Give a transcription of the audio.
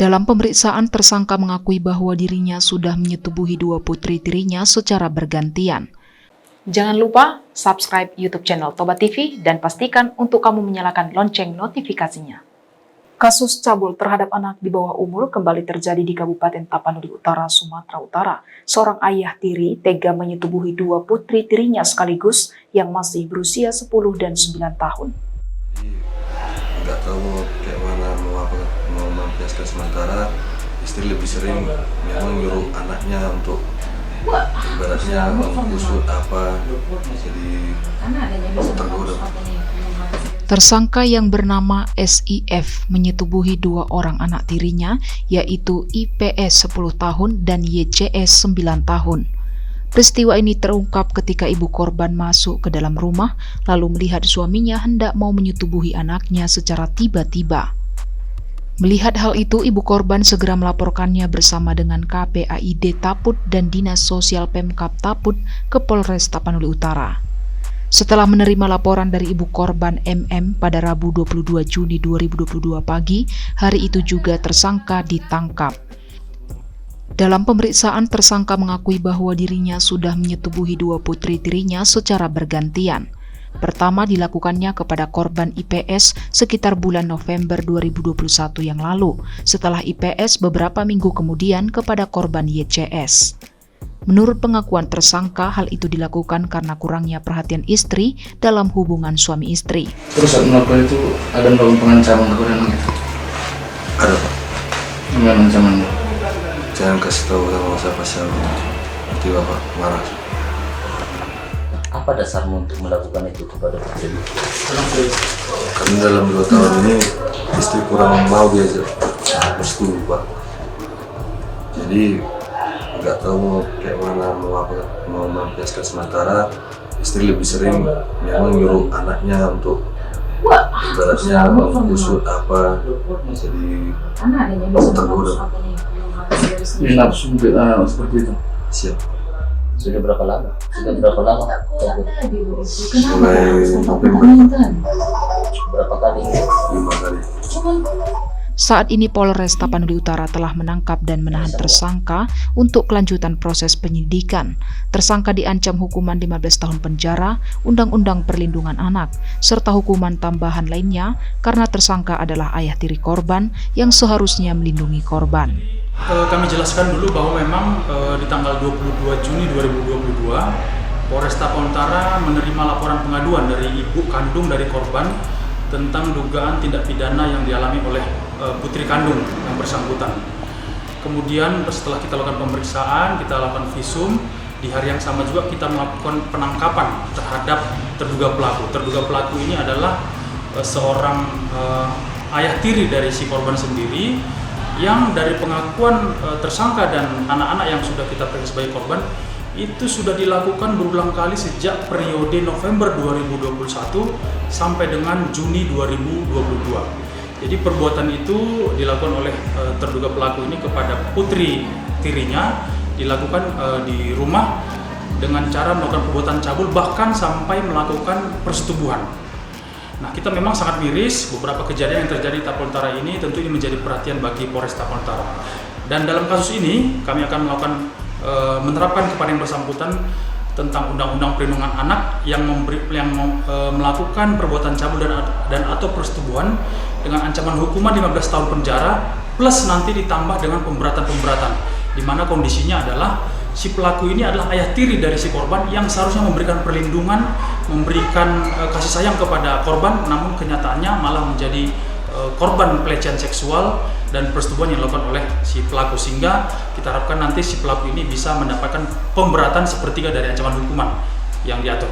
Dalam pemeriksaan, tersangka mengakui bahwa dirinya sudah menyetubuhi dua putri tirinya secara bergantian. Jangan lupa subscribe YouTube channel Toba TV dan pastikan untuk kamu menyalakan lonceng notifikasinya. Kasus cabul terhadap anak di bawah umur kembali terjadi di Kabupaten Tapanuli Utara, Sumatera Utara. Seorang ayah tiri tega menyetubuhi dua putri tirinya sekaligus yang masih berusia 10 dan 9 tahun. Nggak tahu kayak mana mau melampiaskan, sementara istri lebih sering memang nyuruh anaknya untuk ibaratnya mengusut apa, jadi tergoda. Tersangka yang bernama SIF menyetubuhi dua orang anak tirinya, yaitu IPS 10 tahun dan YCS 9 tahun. Peristiwa ini terungkap ketika ibu korban masuk ke dalam rumah, lalu melihat suaminya hendak mau menyetubuhi anaknya secara tiba-tiba. Melihat hal itu, ibu korban segera melaporkannya bersama dengan KPAID Taput dan Dinas Sosial Pemkab Taput ke Polres Tapanuli Utara. Setelah menerima laporan dari ibu korban MM pada Rabu 22 Juni 2022 pagi, hari itu juga tersangka ditangkap. Dalam pemeriksaan, tersangka mengakui bahwa dirinya sudah menyetubuhi dua putri tirinya secara bergantian. Pertama dilakukannya kepada korban IPS sekitar bulan November 2021 yang lalu, setelah IPS beberapa minggu kemudian kepada korban YCS. Menurut pengakuan tersangka, hal itu dilakukan karena kurangnya perhatian istri dalam hubungan suami istri. Terus saat melakukan itu ada melakukan pengancaman kepada anak itu? Ada Pak. Gimana ancamannya? Jangan kasih tahu sama siapa-siapa, nanti Bapak marah. Apa dasarmu untuk melakukan itu kepada putri? Karena dalam 2 tahun ini istri kurang mau diajak restu Pak. Jadi nggak tahu kayak mana mau melampiaskan, sementara istri lebih sering memang nyuruh anaknya untuk ibaratnya mengusut apa, jadi tergoda. Ini nafsu seperti itu. Siap. Sudah berapa lama? Mulai November. Berapa kali? 5 kali. Saat ini Polres Tapanuli Utara telah menangkap dan menahan tersangka untuk kelanjutan proses penyidikan. Tersangka diancam hukuman 15 tahun penjara, Undang-Undang Perlindungan Anak, serta hukuman tambahan lainnya karena tersangka adalah ayah tiri korban yang seharusnya melindungi korban. Kami jelaskan dulu bahwa memang di tanggal 22 Juni 2022 Polres Tapanuli Utara menerima laporan pengaduan dari ibu kandung dari korban tentang dugaan tindak pidana yang dialami oleh putri kandung yang bersangkutan. Kemudian setelah kita lakukan pemeriksaan, kita lakukan visum, di hari yang sama juga kita melakukan penangkapan terhadap terduga pelaku. Terduga pelaku ini adalah seorang ayah tiri dari si korban sendiri, yang dari pengakuan tersangka dan anak-anak yang sudah kita periksa sebagai korban itu sudah dilakukan berulang kali sejak periode November 2021 sampai dengan Juni 2022. Jadi perbuatan itu dilakukan oleh terduga pelaku ini kepada putri tirinya, dilakukan di rumah dengan cara melakukan perbuatan cabul, bahkan sampai melakukan persetubuhan. Nah, kita memang sangat miris beberapa kejadian yang terjadi di Tapanuli Utara ini, tentu ini menjadi perhatian bagi Polres Tapanuli Utara. Dan dalam kasus ini kami akan melakukan menerapkan kepada yang bersangkutan tentang Undang-Undang Perlindungan Anak yang melakukan perbuatan cabul dan atau persetubuhan dengan ancaman hukuman 15 tahun penjara plus nanti ditambah dengan pemberatan, di mana kondisinya adalah si pelaku ini adalah ayah tiri dari si korban yang seharusnya memberikan perlindungan, memberikan kasih sayang kepada korban, namun kenyataannya malah menjadi korban pelecehan seksual dan persetubuhan yang dilakukan oleh si pelaku, sehingga kita harapkan nanti si pelaku ini bisa mendapatkan pemberatan sepertiga dari ancaman hukuman yang diatur.